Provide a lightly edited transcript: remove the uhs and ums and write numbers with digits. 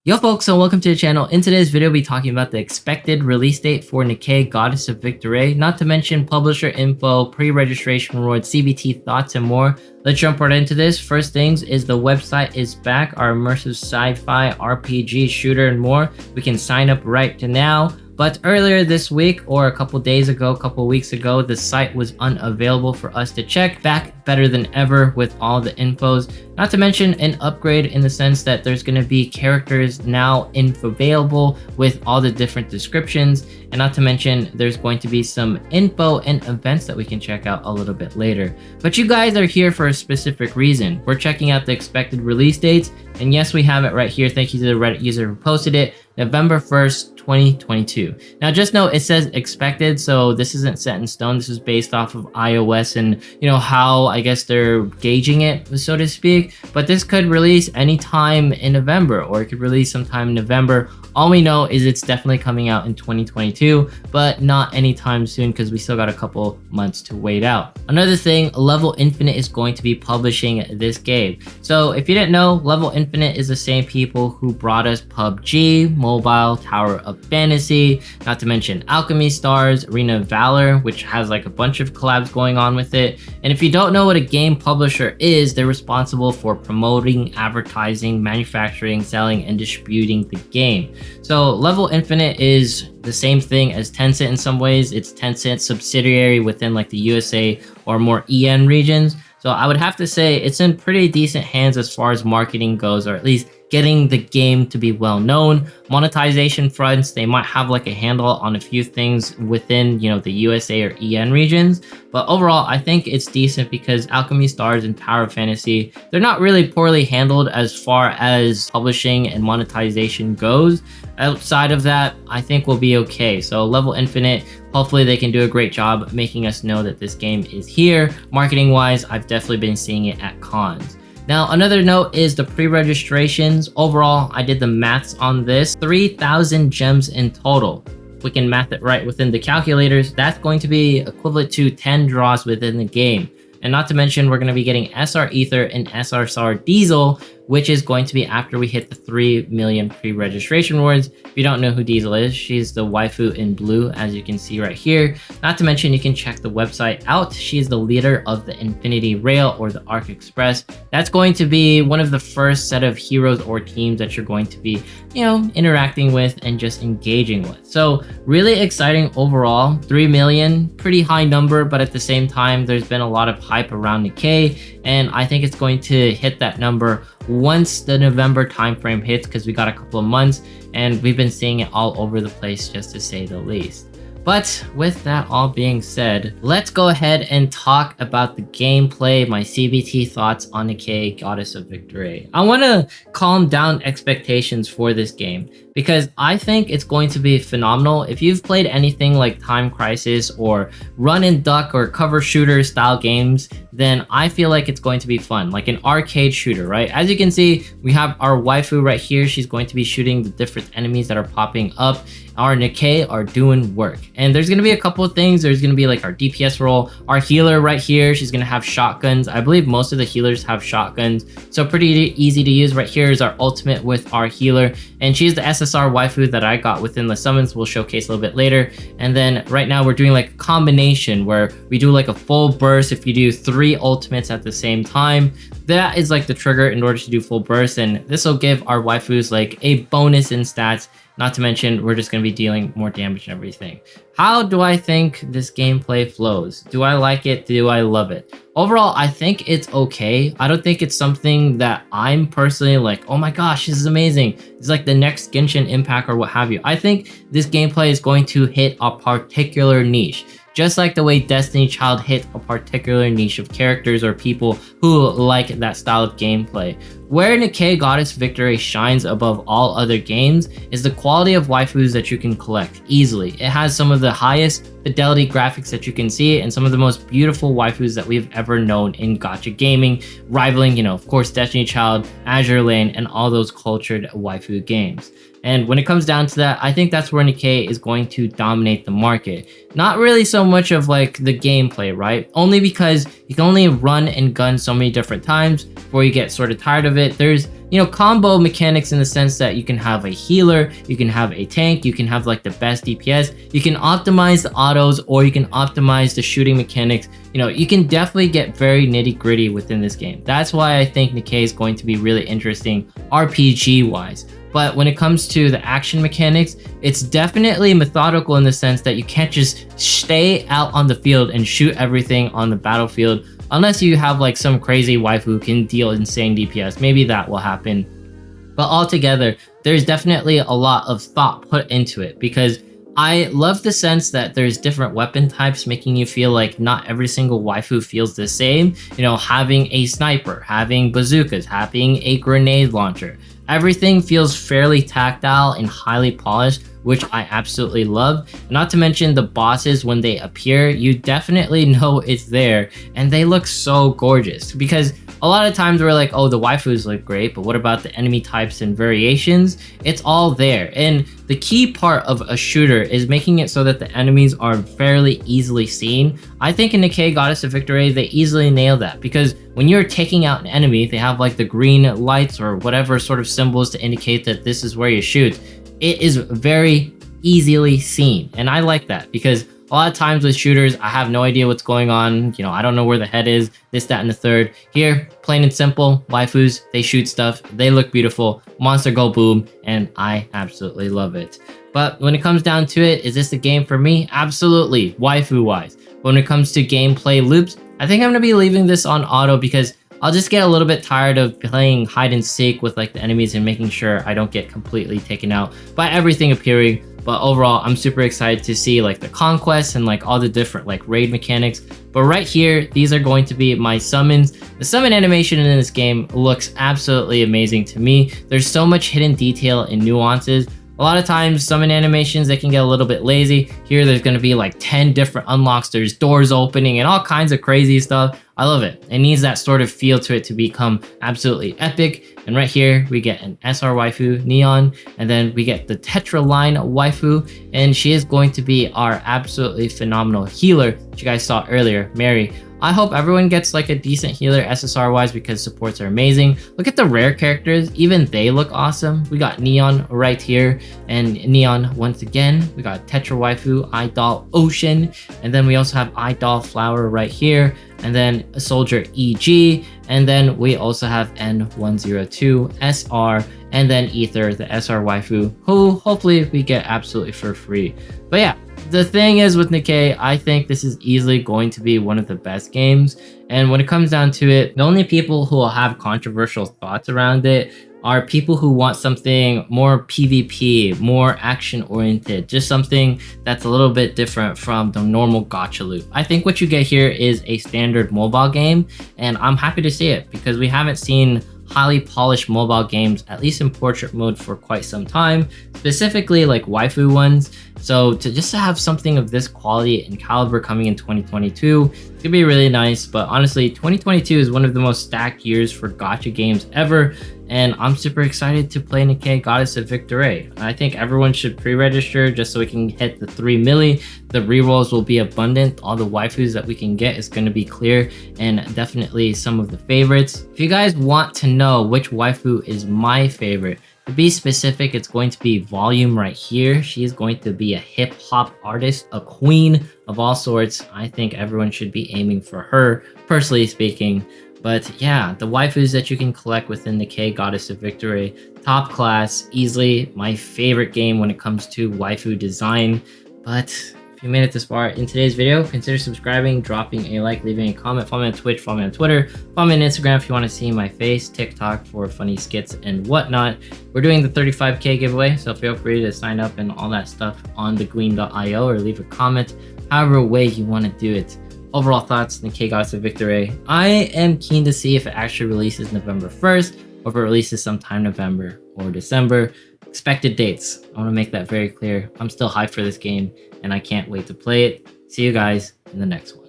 Yo folks, so welcome to the channel. In today's video, we'll be talking about the expected release date for Nikke Goddess of Victory, not to mention publisher info, pre-registration rewards, CBT thoughts, and more. Let's jump right into this. First things is the website is back, our immersive sci-fi RPG shooter and more. We can sign up right now. But earlier this week, or a couple days ago, a couple weeks ago, the site was unavailable for us to check. Back better than ever with all the infos. Not to mention an upgrade in the sense that there's going to be characters now available with all the different descriptions. And not to mention there's going to be some info and events that we can check out a little bit later. But you guys are here for a specific reason. We're checking out the expected release dates. And yes, we have it right here. Thank you to the Reddit user who posted it. November 1st, 2022. Now just note it says expected, so this isn't set in stone. This is based off of iOS and how I guess they're gauging it, so to speak. But this could release anytime in November, or it could release sometime in November. All we know is it's definitely coming out in 2022, but not anytime soon because we still got a couple months to wait out. Another thing, Level Infinite is going to be publishing this game. So if you didn't know, Level Infinite is the same people who brought us PUBG Mobile, Tower of Fantasy, not to mention Alchemy Stars, Arena of Valor, which has like a bunch of collabs going on with it. And if you don't know what a game publisher is, they're responsible for promoting, advertising, manufacturing, selling, and distributing the game. So Level Infinite is the same thing as Tencent in some ways. It's Tencent's subsidiary within like the USA or more EN regions. So I would have to say it's in pretty decent hands as far as marketing goes, or at least getting the game to be well known. Monetization fronts, they might have like a handle on a few things within the USA or EN regions, but overall I think it's decent because Alchemy Stars and Tower of Fantasy, they're not really poorly handled as far as publishing and monetization goes. Outside of that, I think we'll be okay. So Level Infinite, hopefully they can do a great job making us know that this game is here. Marketing wise, I've definitely been seeing it at cons. Now, another note is the pre-registrations. Overall, I did the maths on this. 3,000 gems in total. If we can math it right within the calculators, that's going to be equivalent to 10 draws within the game. And not to mention, we're going to be getting SR Ether and SR Diesel, which is going to be after we hit the 3 million pre-registration rewards. If you don't know who Diesel is, she's the waifu in blue, as you can see right here. Not to mention, you can check the website out. She's the leader of the Infinity Rail or the Arc Express. That's going to be one of the first set of heroes or teams that you're going to be, interacting with and just engaging with. So really exciting overall. 3 million, pretty high number, but at the same time, there's been a lot of hype around Nikke, and I think it's going to hit that number once the November timeframe hits, because we got a couple of months and we've been seeing it all over the place, just to say the least. But with that all being said, let's go ahead and talk about the gameplay, my CBT thoughts on Nikke Goddess of Victory. I want to calm down expectations for this game because I think it's going to be phenomenal. If you've played anything like Time Crisis or run and duck or cover shooter style games, then I feel like it's going to be fun, like an arcade shooter, right? As you can see, we have our waifu right here. She's going to be shooting the different enemies that are popping up. Our Nikke are doing work. And there's going to be a couple of things. There's going to be like our DPS role, our healer right here. She's going to have shotguns. I believe most of the healers have shotguns. So pretty easy to use. Right here is our ultimate with our healer. And she's the SSR waifu that I got within the summons. We'll showcase a little bit later. And then right now we're doing like a combination where we do like a full burst. If you do 3 ultimates at the same time, that is like the trigger in order to do full burst. And this will give our waifus like a bonus in stats. Not to mention, we're just going to be dealing more damage and everything. How do I think this gameplay flows? Do I like it? Do I love it? Overall, I think it's okay. I don't think it's something that I'm personally like, oh my gosh, this is amazing. It's like the next Genshin Impact or what have you. I think this gameplay is going to hit a particular niche. Just like the way Destiny Child hit a particular niche of characters or people who like that style of gameplay. Where Nikke Goddess Victory shines above all other games is the quality of waifus that you can collect easily. It has some of the highest fidelity graphics that you can see and some of the most beautiful waifus that we've ever known in gacha gaming, rivaling, of course, Destiny Child, Azure Lane, and all those cultured waifu games. And when it comes down to that, I think that's where Nikke is going to dominate the market. Not really so much of like the gameplay, right? Only because you can only run and gun so many different times before you get sort of tired of it, there's, you know, combo mechanics in the sense that you can have a healer, you can have a tank, you can have like the best DPS, you can optimize the autos, or you can optimize the shooting mechanics. You know, you can definitely get very nitty gritty within this game. That's why I think Nikke is going to be really interesting RPG wise. But when it comes to the action mechanics, it's definitely methodical in the sense that you can't just stay out on the field and shoot everything on the battlefield unless you have like some crazy waifu who can deal insane DPS. Maybe that will happen. But altogether, there's definitely a lot of thought put into it, because I love the sense that there's different weapon types, making you feel like not every single waifu feels the same. You know, having a sniper, having bazookas, having a grenade launcher. Everything feels fairly tactile and highly polished, which I absolutely love. Not to mention the bosses, when they appear, you definitely know it's there, and they look so gorgeous. Because a lot of times we're like, oh, the waifus look great, but what about the enemy types and variations? It's all there. And the key part of a shooter is making it so that the enemies are fairly easily seen. I think in Nikke Goddess of Victory, they easily nail that, because when you're taking out an enemy, they have like the green lights or whatever sort of symbols to indicate that this is where you shoot. It is very easily seen, and I like that, because a lot of times with shooters, I have no idea what's going on. You know, I don't know where the head is, this, that, and the third. Here, plain and simple, waifus, they shoot stuff, they look beautiful, monster go boom, and I absolutely love it. But when it comes down to it, is this the game for me? Absolutely, waifu-wise. But when it comes to gameplay loops, I think I'm going to be leaving this on auto, because I'll just get a little bit tired of playing hide and seek with like the enemies and making sure I don't get completely taken out by everything appearing. But overall, I'm super excited to see like the conquests and like all the different like raid mechanics. But right here, these are going to be my summons. The summon animation in this game looks absolutely amazing to me. There's so much hidden detail and nuances. A lot of times, summon animations, they can get a little bit lazy. Here, there's going to be like 10 different unlocks. There's doors opening and all kinds of crazy stuff. I love it. It needs that sort of feel to it to become absolutely epic. And right here, we get an SR waifu, Neon, and then we get the Tetra line waifu, and she is going to be our absolutely phenomenal healer that you guys saw earlier, Mary. I hope everyone gets like a decent healer SSR wise, because supports are amazing. Look at the rare characters, even they look awesome. We got Neon right here, and Neon once again. We got Tetra waifu, Idol Ocean, and then we also have Idol Flower right here, and then a soldier EG, and then we also have N102 SR, and then Ether, the SR waifu, who hopefully we get absolutely for free. But yeah, the thing is with Nikke, I think this is easily going to be one of the best games. And when it comes down to it, the only people who will have controversial thoughts around it are people who want something more PvP, more action oriented, just something that's a little bit different from the normal gacha loop. I think what you get here is a standard mobile game, and I'm happy to see it, because we haven't seen highly polished mobile games, at least in portrait mode, for quite some time, specifically like waifu ones. So to have something of this quality and caliber coming in 2022, it's gonna be really nice. But honestly, 2022 is one of the most stacked years for gacha games ever, and I'm super excited to play Nikke Goddess of Victory. I think everyone should pre-register just so we can hit the 3 milli. The rerolls will be abundant. All the waifus that we can get is going to be clear, and definitely some of the favorites. If you guys want to know which waifu is my favorite, to be specific, it's going to be Volume right here. She is going to be a hip-hop artist, a queen of all sorts. I think everyone should be aiming for her, personally speaking. But yeah, the waifus that you can collect within Nikke Goddess of Victory, top class, easily my favorite game when it comes to waifu design. But if you made it this far in today's video, consider subscribing, dropping a like, leaving a comment, follow me on Twitch, follow me on Twitter, follow me on Instagram if you want to see my face, TikTok for funny skits and whatnot. We're doing the 35K giveaway, so feel free to sign up and all that stuff on thegleam.io, or leave a comment, however way you want to do it. Overall thoughts, Nikke Goddess of Victory. I am keen to see if it actually releases November 1st, or if it releases sometime November or December. Expected dates, I want to make that very clear. I'm still hyped for this game, and I can't wait to play it. See you guys in the next one.